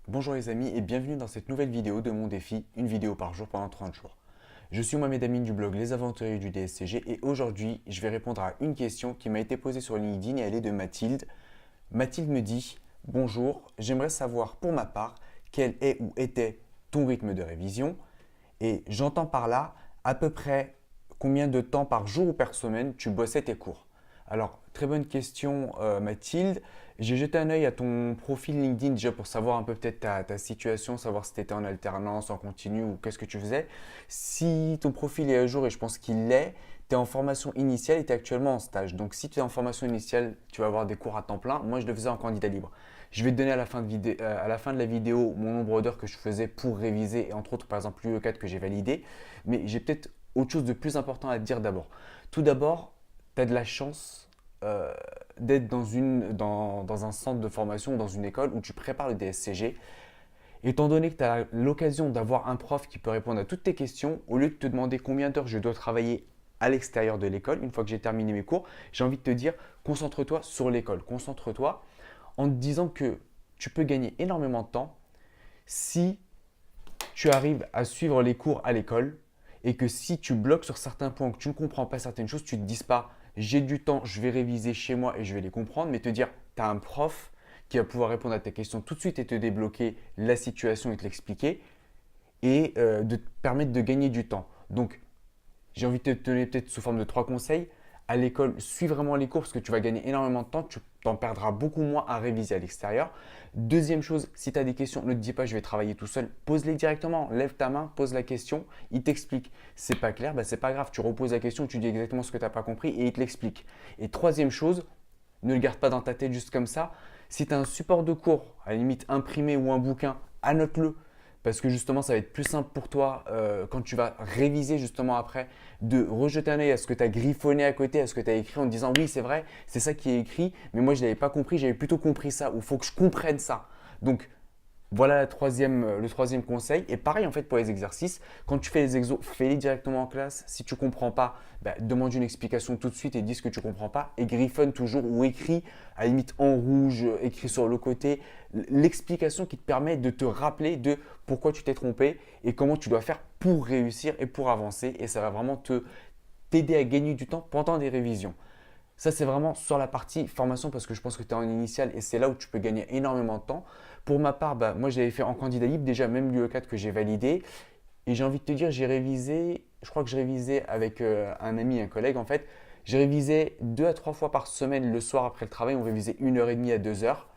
Bonjour les amis et bienvenue dans cette nouvelle vidéo de mon défi, une vidéo par jour pendant 30 jours. Je suis Mohamed Amin du blog Les Aventuriers du DSCG et aujourd'hui je vais répondre à une question qui m'a été posée sur LinkedIn et elle est de Mathilde. Mathilde me dit: Bonjour, j'aimerais savoir pour ma part quel est ou était ton rythme de révision et j'entends par là à peu près combien de temps par jour ou par semaine tu bossais tes cours. Alors, très bonne question Mathilde. J'ai jeté un œil à ton profil LinkedIn déjà pour savoir un peu peut-être ta situation, savoir si tu étais en alternance, en continu ou qu'est-ce que tu faisais. Si ton profil est à jour et je pense qu'il l'est, tu es en formation initiale et tu es actuellement en stage. Donc si tu es en formation initiale, tu vas avoir des cours à temps plein. Moi, je le faisais en candidat libre. Je vais te donner à la fin de la vidéo mon nombre d'heures que je faisais pour réviser et entre autres par exemple l'UE4 que j'ai validé. Mais j'ai peut-être autre chose de plus important à te dire d'abord. Tout d'abord, tu as de la chance d'être dans un centre de formation ou dans une école où tu prépares le DSCG. Étant donné que tu as l'occasion d'avoir un prof qui peut répondre à toutes tes questions, au lieu de te demander combien d'heures je dois travailler à l'extérieur de l'école, une fois que j'ai terminé mes cours, j'ai envie de te dire, concentre-toi sur l'école. Concentre-toi en te disant que tu peux gagner énormément de temps si tu arrives à suivre les cours à l'école et que si tu bloques sur certains points, que tu ne comprends pas certaines choses, tu ne te dises pas j'ai du temps, je vais réviser chez moi et je vais les comprendre, mais te dire tu as un prof qui va pouvoir répondre à tes questions tout de suite et te débloquer la situation et te l'expliquer et de te permettre de gagner du temps. Donc, j'ai envie de te donner peut-être sous forme de 3 conseils. À l'école, suis vraiment les cours parce que tu vas gagner énormément de temps. Tu t'en perdras beaucoup moins à réviser à l'extérieur. Deuxième chose, si tu as des questions, ne te dis pas je vais travailler tout seul. Pose-les directement. Lève ta main, pose la question. Il t'explique. C'est pas clair, c'est pas grave. Tu reposes la question, tu dis exactement ce que tu n'as pas compris et il te l'explique. Et troisième chose, ne le garde pas dans ta tête juste comme ça. Si tu as un support de cours, à la limite imprimé ou un bouquin, annote-le parce que justement, ça va être plus simple pour toi quand tu vas réviser justement après de rejeter un œil à ce que tu as griffonné à côté, à ce que tu as écrit en te disant oui, c'est vrai, c'est ça qui est écrit, mais moi je ne l'avais pas compris, j'avais plutôt compris ça, ou il faut que je comprenne ça. Donc, voilà le troisième conseil. Et pareil en fait pour les exercices, quand tu fais les exos, fais-les directement en classe. Si tu ne comprends pas, demande une explication tout de suite et dis ce que tu ne comprends pas. Et griffonne toujours ou écris à la limite en rouge, écrit sur le côté, l'explication qui te permet de te rappeler de pourquoi tu t'es trompé et comment tu dois faire pour réussir et pour avancer. Et ça va vraiment t'aider à gagner du temps pendant des révisions. Ça, c'est vraiment sur la partie formation parce que je pense que tu es en initiale et c'est là où tu peux gagner énormément de temps. Pour ma part, moi, je l'avais fait en candidat libre, déjà même l'UE4 que j'ai validé. Et j'ai envie de te dire, j'ai révisé, je crois que je révisais avec un ami, un collègue en fait. J'ai révisé 2 à 3 fois par semaine le soir après le travail. On révisait 1 heure et demie à 2 heures.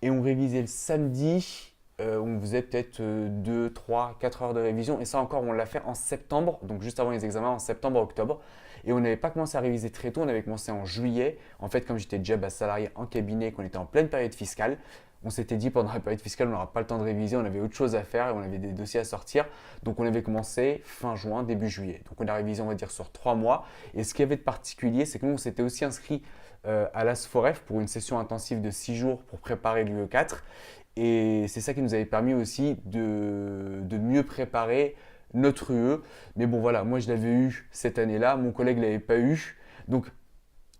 Et on révisait le samedi, on faisait peut-être 2, 3, 4 heures de révision. Et ça encore, on l'a fait en septembre, donc juste avant les examens, en septembre-octobre. Et on n'avait pas commencé à réviser très tôt, on avait commencé en juillet. En fait, comme j'étais déjà salarié en cabinet, qu'on était en pleine période fiscale, on s'était dit pendant la période fiscale, on n'aura pas le temps de réviser, on avait autre chose à faire et on avait des dossiers à sortir. Donc on avait commencé fin juin, début juillet. Donc on a révisé, on va dire, sur 3 mois. Et ce qu'il y avait de particulier, c'est que nous, on s'était aussi inscrit à l'ASFOREF pour une session intensive de 6 jours pour préparer l'UE4. Et c'est ça qui nous avait permis aussi de mieux préparer notre UE. Mais bon, voilà, moi je l'avais eu cette année-là, mon collègue ne l'avait pas eu. Donc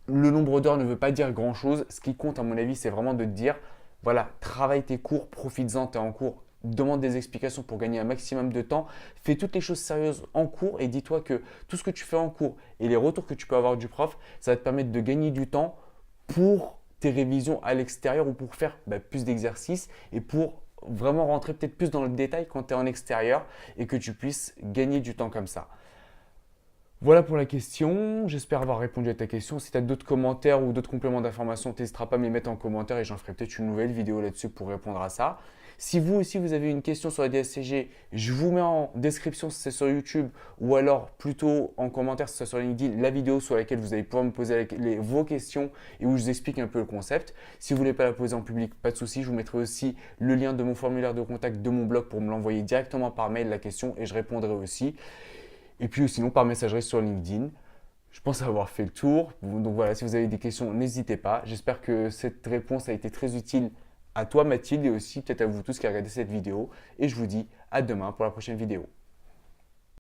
le nombre d'heures ne veut pas dire grand-chose. Ce qui compte, à mon avis, c'est vraiment de te dire, voilà, travaille tes cours, profites-en, tu es en cours, demande des explications pour gagner un maximum de temps. Fais toutes les choses sérieuses en cours et dis-toi que tout ce que tu fais en cours et les retours que tu peux avoir du prof, ça va te permettre de gagner du temps pour tes révisions à l'extérieur ou pour faire plus d'exercices et pour vraiment rentrer peut-être plus dans le détail quand tu es en extérieur et que tu puisses gagner du temps comme ça. Voilà pour la question. J'espère avoir répondu à ta question. Si tu as d'autres commentaires ou d'autres compléments d'information, tu n'hésiteras pas à me les mettre en commentaire et j'en ferai peut-être une nouvelle vidéo là-dessus pour répondre à ça. Si vous aussi vous avez une question sur la DSCG, je vous mets en description si c'est sur YouTube ou alors plutôt en commentaire si c'est sur LinkedIn la vidéo sur laquelle vous allez pouvoir me poser vos questions et où je vous explique un peu le concept. Si vous ne voulez pas la poser en public, pas de souci, je vous mettrai aussi le lien de mon formulaire de contact de mon blog pour me l'envoyer directement par mail la question et je répondrai aussi. Et puis sinon par messagerie sur LinkedIn. Je pense avoir fait le tour. Donc voilà, si vous avez des questions, n'hésitez pas. J'espère que cette réponse a été très utile à toi Mathilde et aussi peut-être à vous tous qui regardez cette vidéo. Et je vous dis à demain pour la prochaine vidéo.